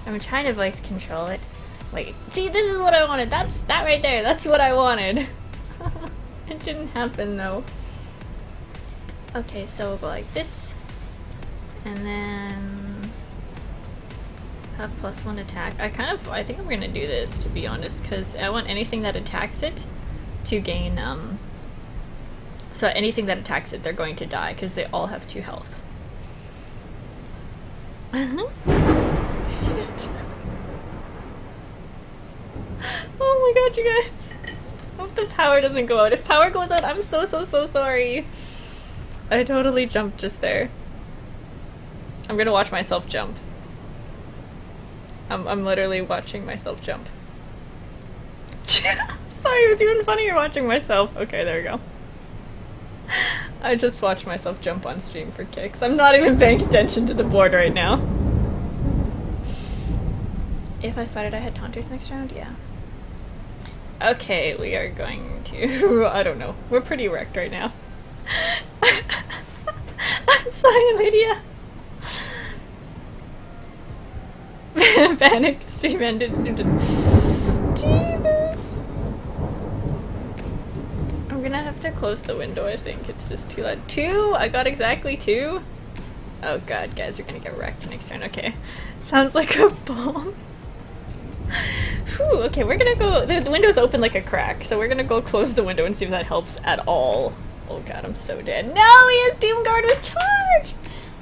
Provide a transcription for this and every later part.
I'm trying to voice control it. Wait, see, this is what I wanted. That right there. That's what I wanted. It didn't happen though. Okay, so we'll go like this, and then have +1 attack. I think I'm gonna do this, to be honest, because I want anything that attacks it to gain, so anything that attacks it, they're going to die, because they all have 2 health. Shit. Oh my god, you guys. Hope the power doesn't go out. If power goes out, I'm so sorry. I totally jumped just there. I'm gonna watch myself jump. I'm literally watching myself jump. Sorry, it was even funnier watching myself. Okay, there we go. I just watched myself jump on stream for kicks. I'm not even paying attention to the board right now. If I spotted I had taunters next round, yeah. Okay, we are going to... I don't know. We're pretty wrecked right now. I'm sorry, Lydia. Panic stream ended soon. Jesus. I'm gonna have to close the window, I think. It's just too loud. 2? I got exactly 2? Oh god, guys, you're gonna get wrecked next turn. Okay. Sounds like a bomb. Whew, okay, we're gonna go... The window's open like a crack, so we're gonna go close the window and see if that helps at all. Oh god, I'm so dead. No, he has Doomguard with charge!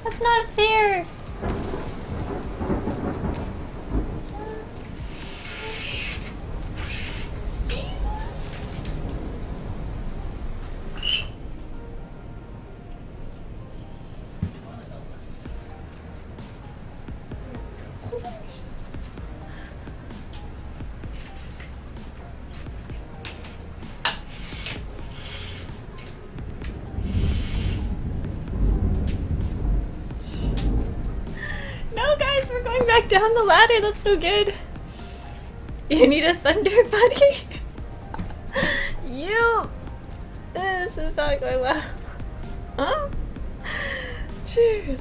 That's not fair! Back down the ladder, that's no good. You need a thunder buddy? This is not going well. Huh? Jeez.